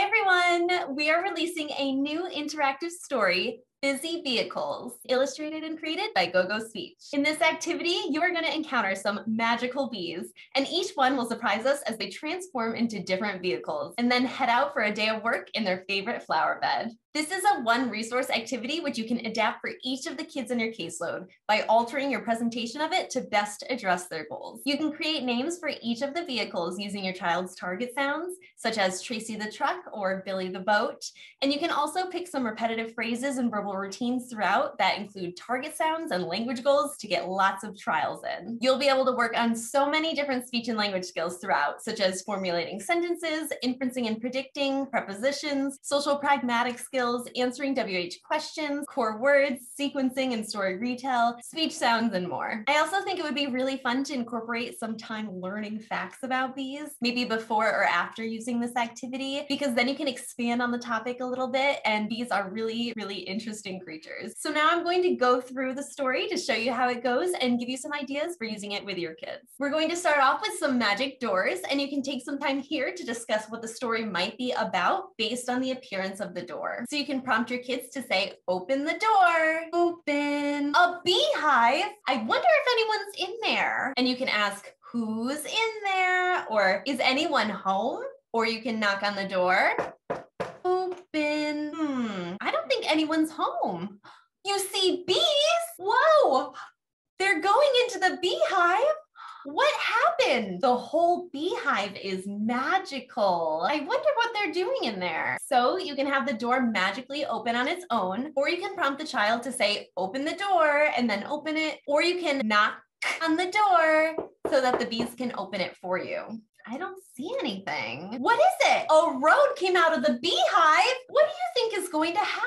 everyone! We are releasing a new interactive story, Busy Vehicles, illustrated and created by GoGo Speech. In this activity, you are going to encounter some magical bees, and each one will surprise us as they transform into different vehicles, and then head out for a day of work in their favorite flower bed. This is a one resource activity which you can adapt for each of the kids in your caseload by altering your presentation of it to best address their goals. You can create names for each of the vehicles using your child's target sounds, such as Tracy the truck or Billy the boat. And you can also pick some repetitive phrases and verbal routines throughout that include target sounds and language goals to get lots of trials in. You'll be able to work on so many different speech and language skills throughout, such as formulating sentences, inferencing and predicting, prepositions, social pragmatic skills, answering WH questions, core words, sequencing and story retell, speech sounds, and more. I also think it would be really fun to incorporate some time learning facts about bees, maybe before or after using this activity, because then you can expand on the topic a little bit, and bees are really, really interesting creatures. So now I'm going to go through the story to show you how it goes and give you some ideas for using it with your kids. We're going to start off with some magic doors, and you can take some time here to discuss what the story might be about based on the appearance of the door. So you can prompt your kids to say, open the door, open. A beehive? I wonder if anyone's in there. And you can ask, who's in there? Or is anyone home? Or you can knock on the door, open. I don't think anyone's home. You see bees? Whoa, they're going into the beehive. What happened? The whole beehive is magical. I wonder what they're doing in there. So you can have the door magically open on its own, or you can prompt the child to say, open the door, and then open it, or you can knock on the door so that the bees can open it for you. I don't see anything. What is it? A road came out of the beehive? What do you think is going to happen?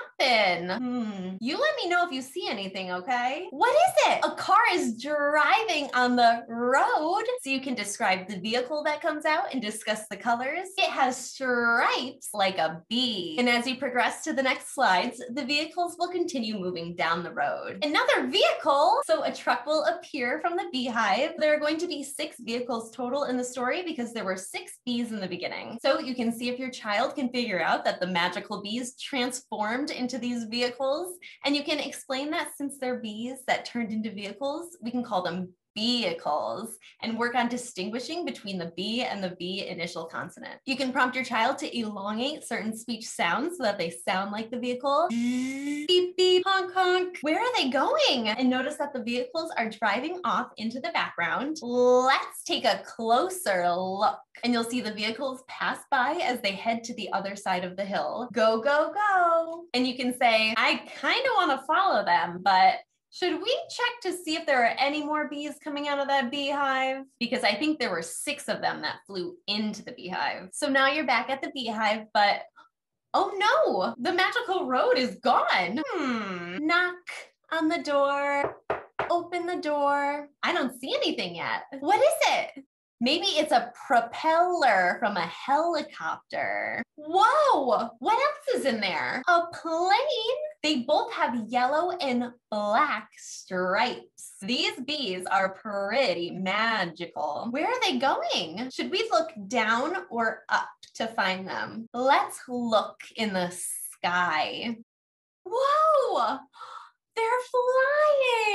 You let me know if you see anything, okay? What is it? A car is driving on the road. So you can describe the vehicle that comes out and discuss the colors. It has stripes like a bee. And as you progress to the next slides, the vehicles will continue moving down the road. Another vehicle. So a truck will appear from the beehive. There are going to be 6 vehicles total in the story because there were 6 bees in the beginning. So you can see if your child can figure out that the magical bees transformed into these vehicles, and you can explain that since they're bees that turned into vehicles, we can call them vehicles, and work on distinguishing between the B and the V initial consonant. You can prompt your child to elongate certain speech sounds so that they sound like the vehicle. Beep, beep, honk, honk. Where are they going? And notice that the vehicles are driving off into the background. Let's take a closer look, and you'll see the vehicles pass by as they head to the other side of the hill. Go, go, go. And you can say, I kind of want to follow them, but should we check to see if there are any more bees coming out of that beehive? Because I think there were 6 of them that flew into the beehive. So now you're back at the beehive, but oh no, the magical road is gone. Knock on the door, open the door. I don't see anything yet. What is it? Maybe it's a propeller from a helicopter. Whoa, what else is in there? A plane? They both have yellow and black stripes. These bees are pretty magical. Where are they going? Should we look down or up to find them? Let's look in the sky. Whoa! They're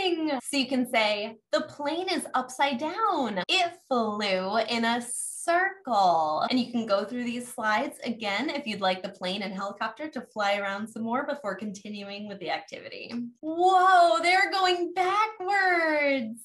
flying. So you can say, the plane is upside down. It flew in a circle. And you can go through these slides again if you'd like the plane and helicopter to fly around some more before continuing with the activity. Whoa, they're going backwards.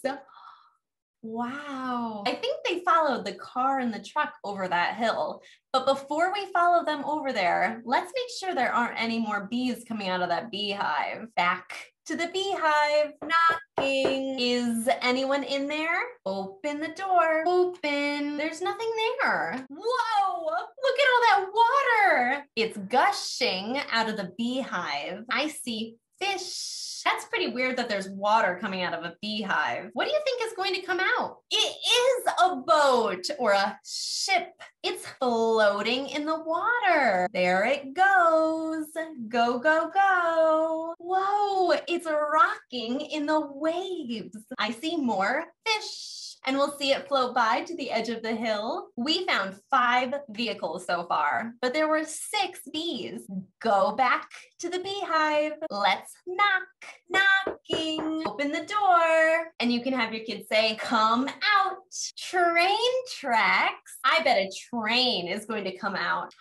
Wow. I think they followed the car and the truck over that hill. But before we follow them over there, let's make sure there aren't any more bees coming out of that beehive. Back to the beehive, knocking. Is anyone in there? Open the door, open. There's nothing there. Whoa, look at all that water. It's gushing out of the beehive. I see fish. That's pretty weird that there's water coming out of a beehive. What do you think is going to come out? It is a boat or a ship. It's floating in the water. There it goes. Go, go, go. Whoa, it's rocking in the waves. I see more fish. and we'll see it float by to the edge of the hill. We found 5 vehicles so far, but there were 6 bees. Go back to the beehive. Let's knock. Knocking. Open the door. And you can have your kids say, come out. Train tracks. I bet a train is going to come out.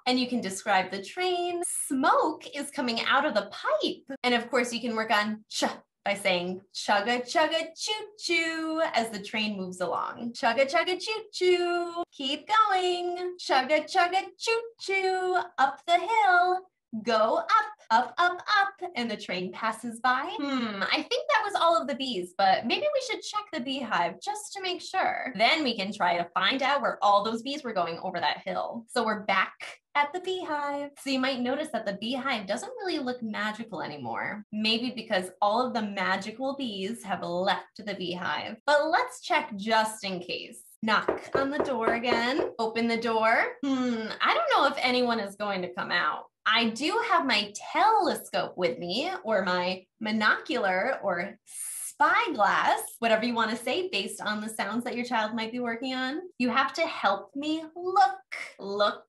And you can describe the train. Smoke is coming out of the pipe. And of course, you can work on ch by saying chugga chugga choo choo as the train moves along. Chugga chugga choo choo. Keep going. Chugga chugga choo choo. Up the hill. Go up, up, up, up, and the train passes by. I think that was all of the bees, but maybe we should check the beehive just to make sure. Then we can try to find out where all those bees were going over that hill. So we're back at the beehive. So you might notice that the beehive doesn't really look magical anymore. Maybe because all of the magical bees have left the beehive. But let's check just in case. Knock on the door again. Open the door. I don't know if anyone is going to come out. I do have my telescope with me, or my monocular, or spyglass, whatever you want to say based on the sounds that your child might be working on. You have to help me look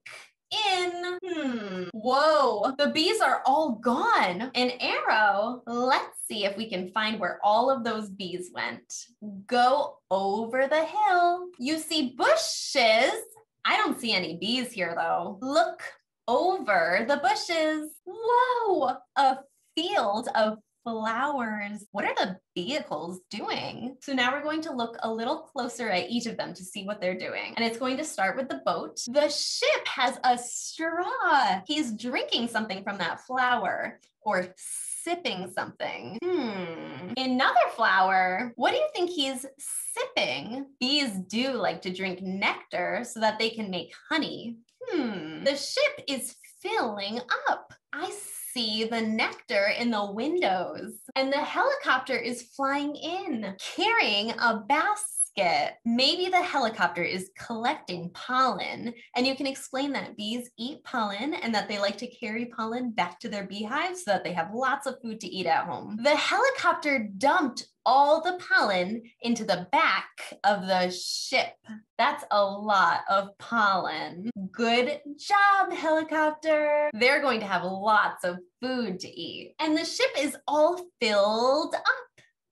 in. Whoa, the bees are all gone. An arrow. Let's see if we can find where all of those bees went. Go over the hill. You see bushes. I don't see any bees here though. Look over the bushes. Whoa, a field of flowers. What are the vehicles doing? So now we're going to look a little closer at each of them to see what they're doing. And it's going to start with the boat. The ship has a straw. He's drinking something from that flower, or sipping something. Another flower. What do you think he's sipping? Bees do like to drink nectar so that they can make honey. The ship is filling up. I see the nectar in the windows, and the helicopter is flying in, carrying a basket. Maybe the helicopter is collecting pollen, and you can explain that bees eat pollen and that they like to carry pollen back to their beehives so that they have lots of food to eat at home. The helicopter dumped all the pollen into the back of the ship. That's a lot of pollen. Good job, helicopter. They're going to have lots of food to eat. And the ship is all filled up.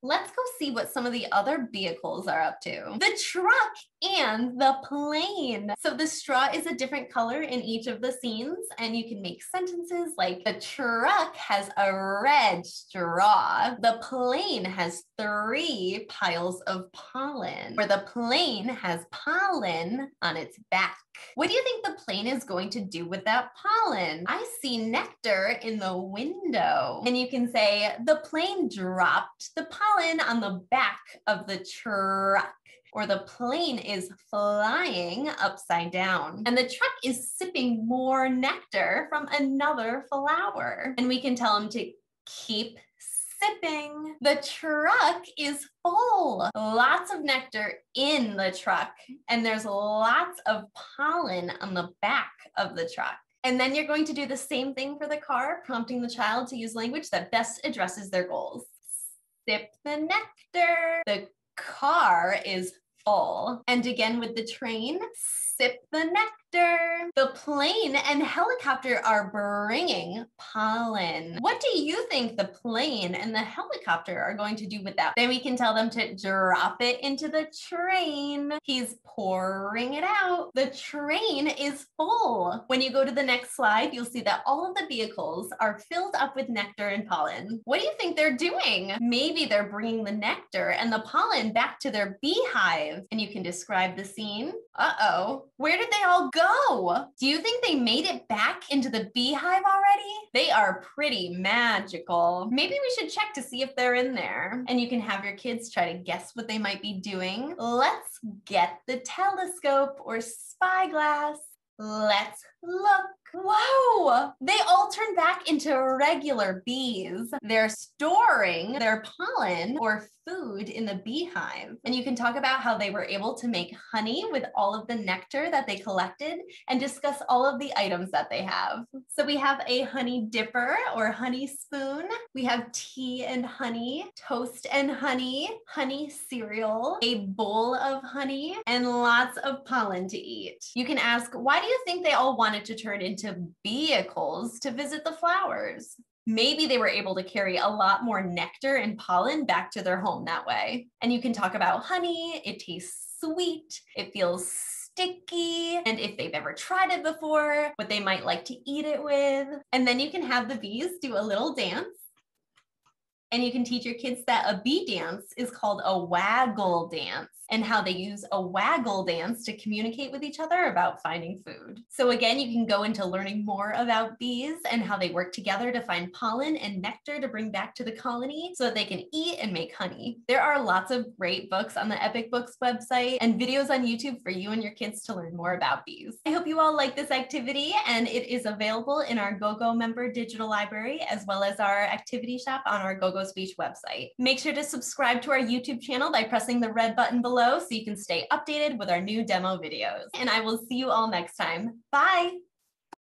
Let's go see what some of the other vehicles are up to. The truck and the plane. So the straw is a different color in each of the scenes, and you can make sentences like the truck has a red straw. The plane has 3 piles of pollen, or the plane has pollen on its back. What do you think the plane is going to do with that pollen? I see nectar in the window. And you can say the plane dropped the pollen on the back of the truck. Or the plane is flying upside down. And the truck is sipping more nectar from another flower. And we can tell him to keep sipping. The truck is full. Lots of nectar in the truck. And there's lots of pollen on the back of the truck. And then you're going to do the same thing for the car, prompting the child to use language that best addresses their goals. Sip the nectar. The car is full. And again with the train, sip the nectar. The plane and helicopter are bringing pollen. What do you think the plane and the helicopter are going to do with that? Then we can tell them to drop it into the train. He's pouring it out. The train is full. When you go to the next slide, you'll see that all of the vehicles are filled up with nectar and pollen. What do you think they're doing? Maybe they're bringing the nectar and the pollen back to their beehive. And you can describe the scene. Uh-oh, where did they all go? Do you think they made it back into the beehive already? They are pretty magical. Maybe we should check to see if they're in there. And you can have your kids try to guess what they might be doing. Let's get the telescope or spyglass. Let's look. Whoa! They all turn back into regular bees. They're storing their pollen or food in the beehive. And you can talk about how they were able to make honey with all of the nectar that they collected and discuss all of the items that they have. So we have a honey dipper or honey spoon. We have tea and honey, toast and honey, honey cereal, a bowl of honey, and lots of pollen to eat. You can ask, why do you think they all wanted to turn into vehicles to visit the flowers? Maybe they were able to carry a lot more nectar and pollen back to their home that way. And you can talk about honey. It tastes sweet. It feels sticky. And if they've ever tried it before, what they might like to eat it with. And then you can have the bees do a little dance. And you can teach your kids that a bee dance is called a waggle dance, and how they use a waggle dance to communicate with each other about finding food. So again, you can go into learning more about bees and how they work together to find pollen and nectar to bring back to the colony so that they can eat and make honey. There are lots of great books on the Epic Books website and videos on YouTube for you and your kids to learn more about bees. I hope you all like this activity, and it is available in our GoGo member digital library, as well as our activity shop on our GoGo Speech website. Make sure to subscribe to our YouTube channel by pressing the red button below so you can stay updated with our new demo videos. And I will see you all next time. Bye!